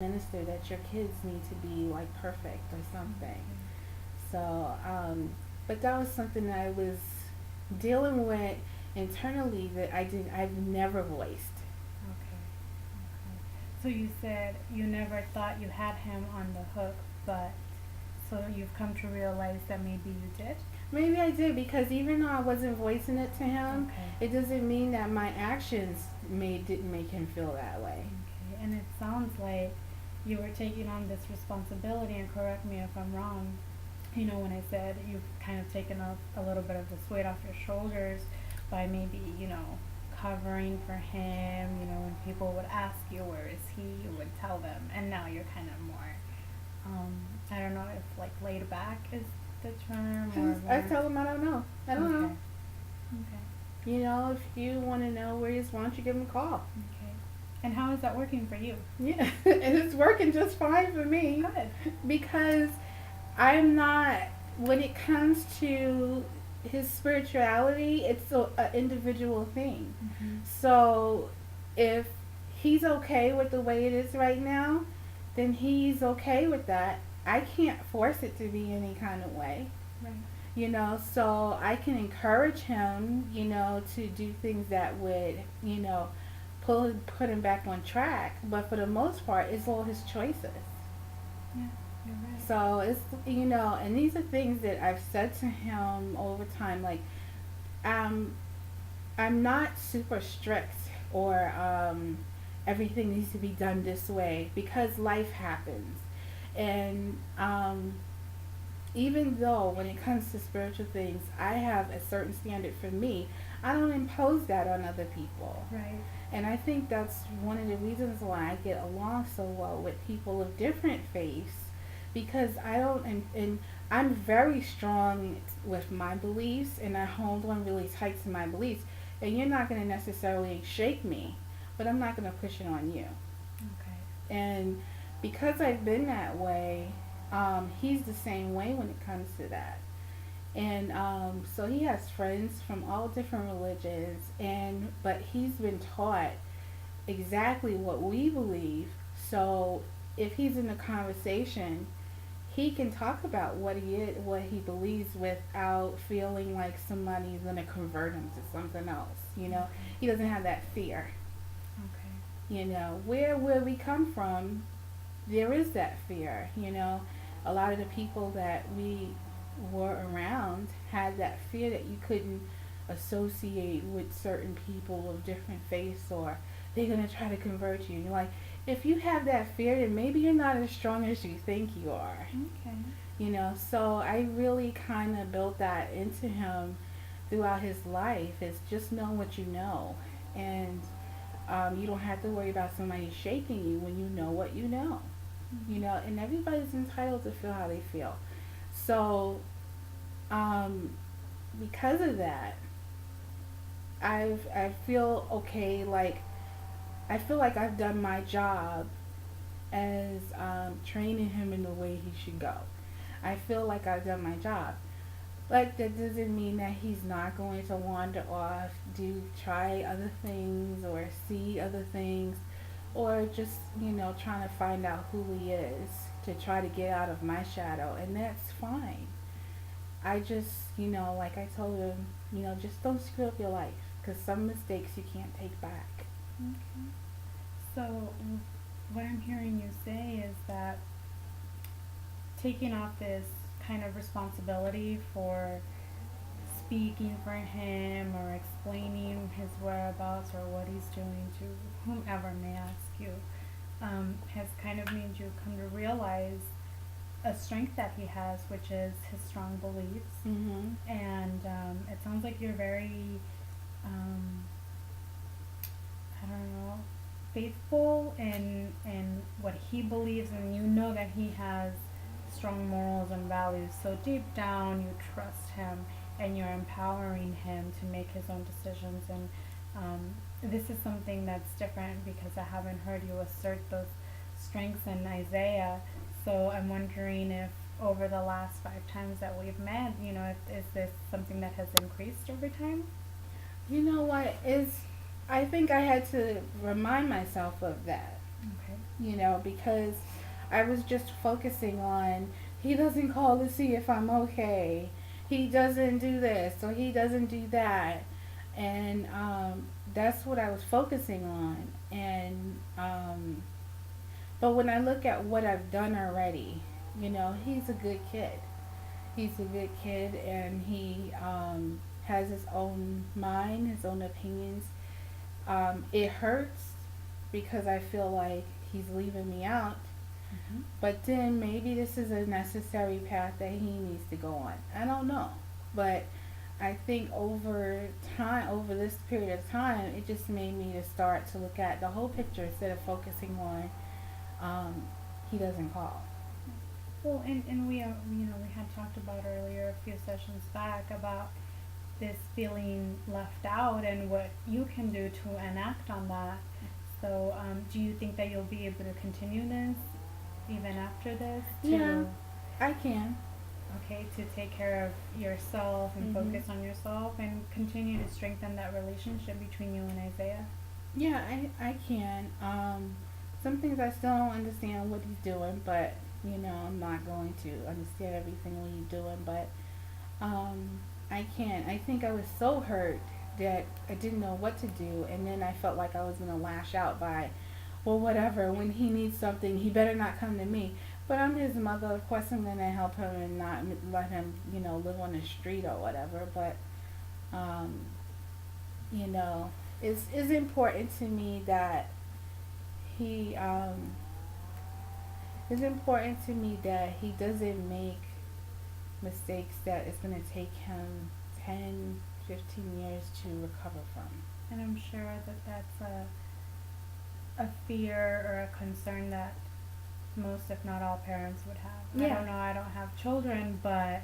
minister that your kids need to be like perfect or something. So, but that was something that I was dealing with internally that I've never voiced. Okay. Okay. So you said you never thought you had him on the hook, but so you've come to realize that maybe you did? Maybe I did because even though I wasn't voicing it to him, Okay. it doesn't mean that my actions didn't make him feel that way. Okay. And it sounds like you were taking on this responsibility, and correct me if I'm wrong, when I said you've kind of taken up a little bit of this weight off your shoulders by maybe, covering for him, when people would ask you, where is he, you would tell them, and now you're kind of more, I don't know if like laid back is the term or I more. tell him I don't know. I don't Okay. know. Okay. You know, if you want to know where he is, why don't you give him a call? Okay. And how is that working for you? Yeah, and it's working just fine for me Good. because I'm not. When it comes to his spirituality, it's an individual thing. Mhm. So if he's okay with the way it is right now, then he's okay with that. I can't force it to be any kind of way. Right. So I can encourage him, to do things that would, put him back on track. But for the most part, it's all his choices. Yeah. You're right. So it's, and these are things that I've said to him over time. Like, um, I'm not super strict or everything needs to be done this way because life happens. And even though when it comes to spiritual things, I have a certain standard for me, I don't impose that on other people. Right. And I think that's one of the reasons why I get along so well with people of different faiths because I don't, and I'm very strong with my beliefs and I hold on really tight to my beliefs. And you're not going to necessarily shake me, but I'm not going to push it on you. Okay. And because I've been that way, he's the same way when it comes to that. And so he has friends from all different religions, and but he's been taught exactly what we believe. So if he's in a conversation, he can talk about what he believes without feeling like somebody's gonna convert him to something else. He Okay. doesn't have that fear. Okay. Where we come from, there is that fear. A lot of the people that we were around had that fear that you couldn't associate with certain people of different faiths or they're going to try to convert you. And you're like, if you have that fear, then maybe you're not as strong as you think you are. Okay. So I really kind of built that into him throughout his life. It's just know what you know. And you don't have to worry about somebody shaking you when you know what you know. Mhm. And everybody's entitled to feel how they feel. So, um, because of that, I feel okay. Like I feel like I've done my job as training him in the way he should go. I feel like I've done my job. But that doesn't mean that he's not going to wander off, try other things or see other things, or just trying to find out who he is to try to get out of my shadow, and that's fine. I just like I told him, just don't screw up your life because some mistakes you can't take back. Okay. So, what I'm hearing you say is that taking off this kind of responsibility for speaking for him or explaining his whereabouts or what he's doing to whomever may ask you has kind of made you come to realize a strength that he has, which is his strong beliefs. Mhm. And it sounds like you're very, um, I don't know, faithful in what he believes, and you know that he has strong morals and values. So deep down, you trust him, and you're empowering him to make his own decisions. And this is something that's different because I haven't heard you assert those strengths in Isaiah. So I'm wondering if over the last 5 times that we've met, if is this something that has increased over time? You know what is? I think I had to remind myself of that. Okay. Because I was just focusing on he doesn't call to see if I'm okay. He doesn't do this or he doesn't do that. And that's what I was focusing on. And but when I look at what I've done already, he's a good kid. He's a good kid, and he has his own mind, his own opinions. It hurts because I feel like he's leaving me out. Mhm. But then maybe this is a necessary path that he needs to go on. I don't know. But I think over this period of time, it just made me to start to look at the whole picture instead of focusing on um, he doesn't call. Well, and we had talked about earlier a few sessions back about this feeling left out and what you can do to enact on that. So, do you think that you'll be able to continue this even after this Yeah, to, I can. okay, to take care of yourself and Mhm. focus on yourself and continue to strengthen that relationship between you and Isaiah? Yeah, I can. Some things I still don't understand what he's doing, but I'm not going to understand everything what he's doing, but I can. I think I was so hurt that I didn't know what to do, and then I felt like I was gonna lash out by, well, whatever. When he needs something, he better not come to me. But I'm his mother. Of course, I'm gonna help him and not let him, live on the street or whatever. But um, you know, it's important to me that he it's important to me that he doesn't make mistakes that it's going to take him 10, 15 years to recover from. And I'm sure that that's a fear or a concern that most, if not all, parents would have. I Yeah. don't know, I don't have children, but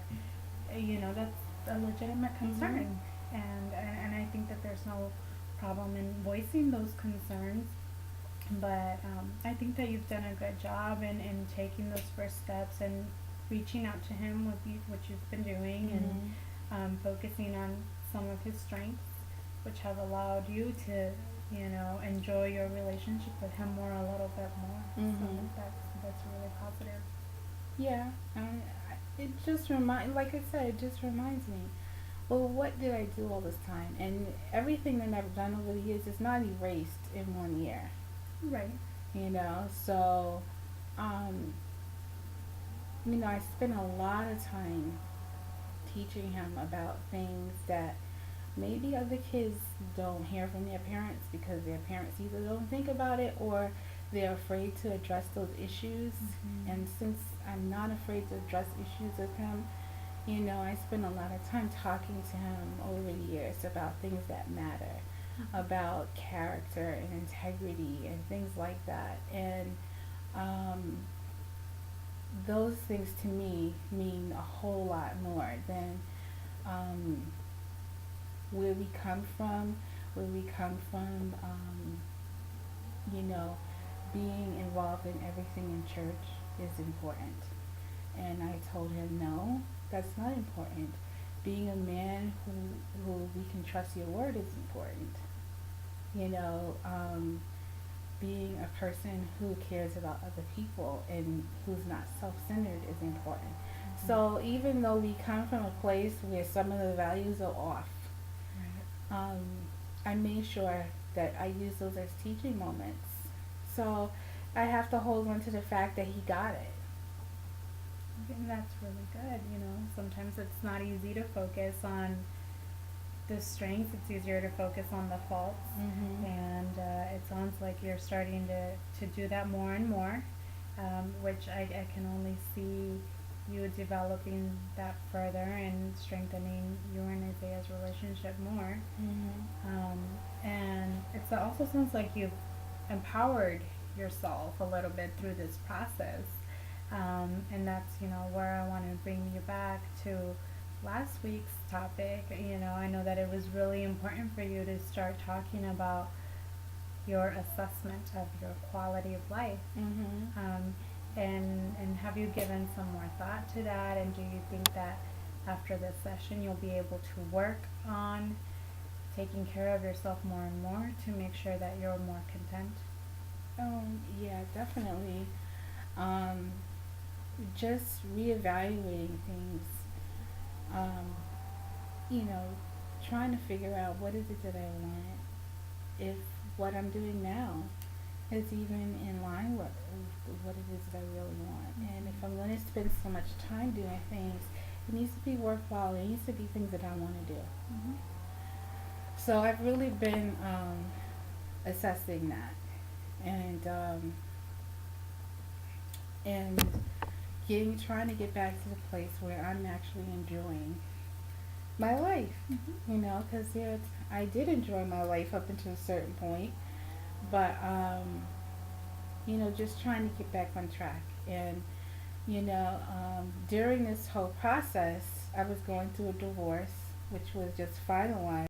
that's a legitimate Mhm. concern, and I think that there's no problem in voicing those concerns. But I think that you've done a good job in taking those first steps and reaching out to him with what you've been doing, and Mhm. focusing on some of his strengths, which have allowed you to, enjoy your relationship with him more a little bit more. So Mhm. that's really positive. Yeah. It just like I said, it just reminds me. Well, what did I do all this time? And everything that I've done over the years is not erased in 1 year. Right. So um, I spent a lot of time teaching him about things that maybe other kids don't hear from their parents because their parents either don't think about it or they're afraid to address those issues. Mm-hmm. And since I'm not afraid to address issues with him, I spend a lot of time talking to him over the years about things that matter, about character and integrity and things like that. And um, those things to me mean a whole lot more than um, where we come from, where we come from, you know, being involved in everything in church is important. And I told him, no, that's not important. Being a man who we can trust your word is important. You know, being a person who cares about other people and who's not self-centered is important. Mm-hmm. So even though we come from a place where some of the values are off, Right. um, I made sure that I use those as teaching moments. So I have to hold on to the fact that he got it. And that's really good. Sometimes it's not easy to focus on the strengths, it's easier to focus on the faults. Mhm. And it sounds like you're starting to do that more and more, which I can only see you developing that further and strengthening you and Isaiah's relationship more. Mhm. Um, and it also sounds like you've empowered yourself a little bit through this process. And that's, where I want to bring you back to last week's topic. I know that it was really important for you to start talking about your assessment of your quality of life. Mhm. Um, and have you given some more thought to that? And do you think that after this session you'll be able to work on taking care of yourself more and more to make sure that you're more content? Yeah, definitely. Um, just reevaluating things. Um, you know, trying to figure out what is it that I want. If what I'm doing now is even in line with what it is that I really want. And if I'm going to spend so much time doing things, it needs to be worthwhile. It needs to be things that I want to do. Mhm. So I've really been assessing that, and getting trying to get back to the place where I'm actually enjoying my life. Mhm. Because I did enjoy my life up until a certain point, but just trying to get back on track. And during this whole process, I was going through a divorce, which was just finalized.